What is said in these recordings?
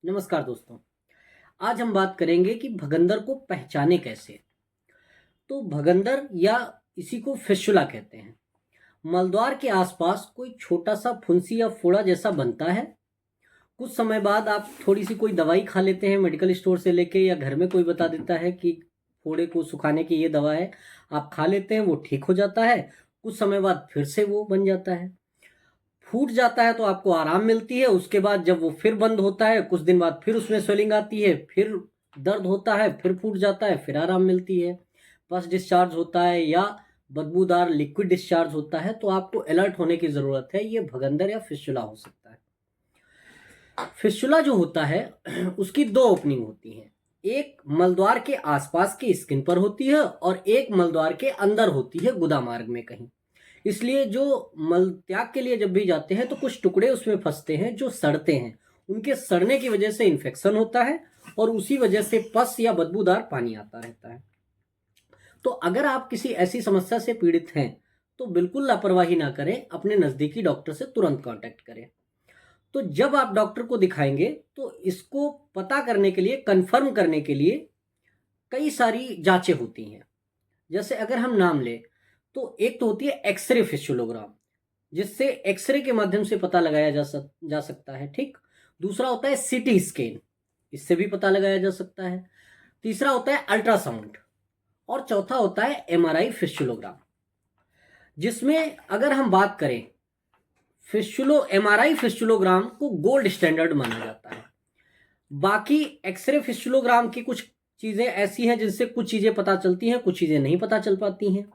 नमस्कार दोस्तों। आज हम बात करेंगे कि भगंदर को पहचाने कैसे। तो भगंदर या इसी को फिस्टुला कहते हैं। मलद्वार के आसपास कोई छोटा सा फुंसी या फोड़ा जैसा बनता है। कुछ समय बाद आप थोड़ी सी कोई दवाई खा लेते हैं मेडिकल स्टोर से लेके, या घर में कोई बता देता है कि फोड़े को सुखाने की ये दवा है, आप खा लेते हैं, वो ठीक हो जाता है। कुछ समय बाद फिर से वो बन जाता है। फूट जाता है तो आपको आराम मिलती है। उसके बाद जब वो फिर बंद होता है, कुछ दिन बाद फिर उसमें स्वेलिंग आती है, फिर दर्द होता है, फिर फूट जाता है, फिर आराम मिलती है। पस डिस्चार्ज होता है या बदबूदार लिक्विड डिस्चार्ज होता है, तो आपको अलर्ट होने की ज़रूरत है। ये भगंदर या फिस्टुला हो सकता है। फिस्टुला जो होता है उसकी दो ओपनिंग होती हैं। एक मलद्वार के आसपास की स्किन पर होती है और एक मलद्वार के अंदर होती है, गुदा मार्ग में कहीं। इसलिए जो मल त्याग के लिए जब भी जाते हैं तो कुछ टुकड़े उसमें फंसते हैं जो सड़ते हैं। उनके सड़ने की वजह से इन्फेक्शन होता है और उसी वजह से पस या बदबूदार पानी आता रहता है। तो अगर आप किसी ऐसी समस्या से पीड़ित हैं तो बिल्कुल लापरवाही ना करें, अपने नज़दीकी डॉक्टर से तुरंत कांटेक्ट करें। तो जब आप डॉक्टर को दिखाएंगे तो इसको पता करने के लिए, कंफर्म करने के लिए कई सारी जांचें होती हैं। जैसे अगर हम नाम लें तो एक तो होती है एक्सरे फिस्टुलोग्राम, जिससे एक्सरे के माध्यम से पता लगाया जा सकता है, ठीक। दूसरा होता है सीटी स्कैन, इससे भी पता लगाया जा सकता है। तीसरा होता है अल्ट्रासाउंड और चौथा होता है एमआरआई फिस्टुलोग्राम। जिसमें अगर हम बात करें, एमआरआई फिस्टुलोग्राम को गोल्ड स्टैंडर्ड माना जाता है। बाकी एक्सरे फिस्टुलोग्राम की कुछ चीज़ें ऐसी हैं जिनसे कुछ चीज़ें पता चलती हैं, कुछ चीज़ें नहीं पता चल पाती हैं।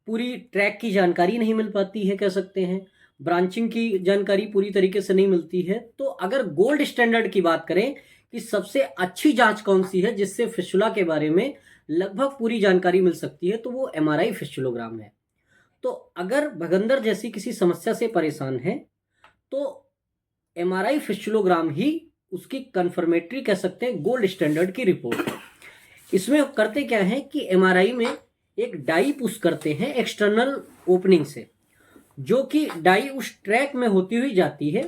पूरी ट्रैक की जानकारी नहीं मिल पाती है, कह सकते हैं। ब्रांचिंग की जानकारी पूरी तरीके से नहीं मिलती है। तो अगर गोल्ड स्टैंडर्ड की बात करें कि सबसे अच्छी जांच कौन सी है जिससे फिस्टुला के बारे में लगभग पूरी जानकारी मिल सकती है, तो वो एमआरआई फिस्टुलोग्राम है। तो अगर भगंदर जैसी किसी समस्या से परेशान है तो एमआरआई फिस्टुलोग्राम ही उसकी कंफर्मेटरी, कह सकते हैं, गोल्ड स्टैंडर्ड की रिपोर्ट है। इसमें करते क्या है कि एमआरआई में एक डाई पुश करते हैं एक्सटर्नल ओपनिंग से, जो कि डाई उस ट्रैक में होती हुई जाती है।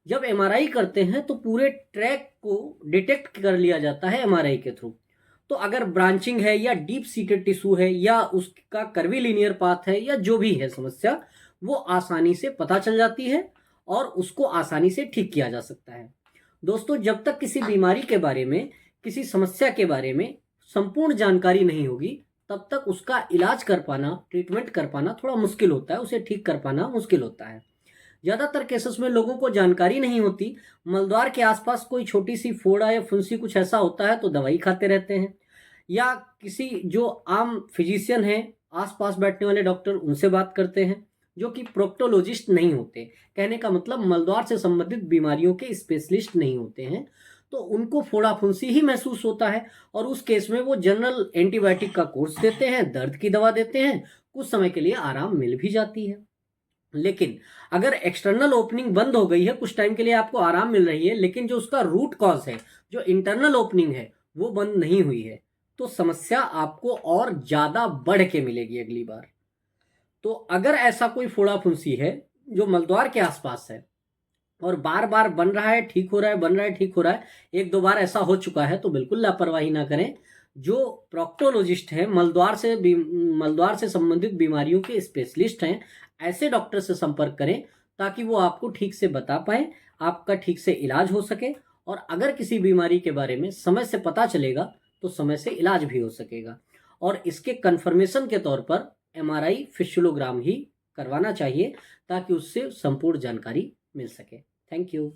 जब एमआरआई करते हैं तो पूरे ट्रैक को डिटेक्ट कर लिया जाता है एमआरआई के थ्रू। तो अगर ब्रांचिंग है या डीप सीटेड टिश्यू है या उसका कर्वीलिनियर पाथ है या जो भी है समस्या, वो आसानी से पता चल जाती है और उसको आसानी से ठीक किया जा सकता है। दोस्तों, जब तक किसी बीमारी के बारे में, किसी समस्या के बारे में संपूर्ण जानकारी नहीं होगी, तब तक उसका इलाज कर पाना, ट्रीटमेंट कर पाना थोड़ा मुश्किल होता है, उसे ठीक कर पाना मुश्किल होता है। ज़्यादातर केसेस में लोगों को जानकारी नहीं होती। मलद्वार के आसपास कोई छोटी सी फोड़ा या फुंसी कुछ ऐसा होता है तो दवाई खाते रहते हैं, या किसी जो आम फिजिशियन हैं, आसपास बैठने वाले डॉक्टर, उनसे बात करते हैं, जो कि प्रोक्टोलॉजिस्ट नहीं होते। कहने का मतलब मलद्वार से संबंधित बीमारियों के स्पेशलिस्ट नहीं होते हैं। तो उनको फोड़ा फुंसी ही महसूस होता है और उस केस में वो जनरल एंटीबायोटिक का कोर्स देते हैं, दर्द की दवा देते हैं, कुछ समय के लिए आराम मिल भी जाती है। लेकिन अगर एक्सटर्नल ओपनिंग बंद हो गई है, कुछ टाइम के लिए आपको आराम मिल रही है, लेकिन जो उसका रूट कॉज है, जो इंटरनल ओपनिंग है, वो बंद नहीं हुई है, तो समस्या आपको और ज़्यादा बढ़ के मिलेगी अगली बार। तो अगर ऐसा कोई फोड़ा फुंसी है जो मलद्वार के आसपास है और बार बार बन रहा है, ठीक हो रहा है, बन रहा है, ठीक हो रहा है, एक दो बार ऐसा हो चुका है, तो बिल्कुल लापरवाही ना करें। जो प्रोक्टोलॉजिस्ट हैं, मलद्वार से संबंधित बीमारियों के स्पेशलिस्ट हैं, ऐसे डॉक्टर से संपर्क करें ताकि वो आपको ठीक से बता पाए, आपका ठीक से इलाज हो सके। और अगर किसी बीमारी के बारे में समय से पता चलेगा तो समय से इलाज भी हो सकेगा। और इसके कंफर्मेशन के तौर पर एमआरआई फिस्टुलोग्राम ही करवाना चाहिए ताकि उससे संपूर्ण जानकारी मिल सके। Thank you.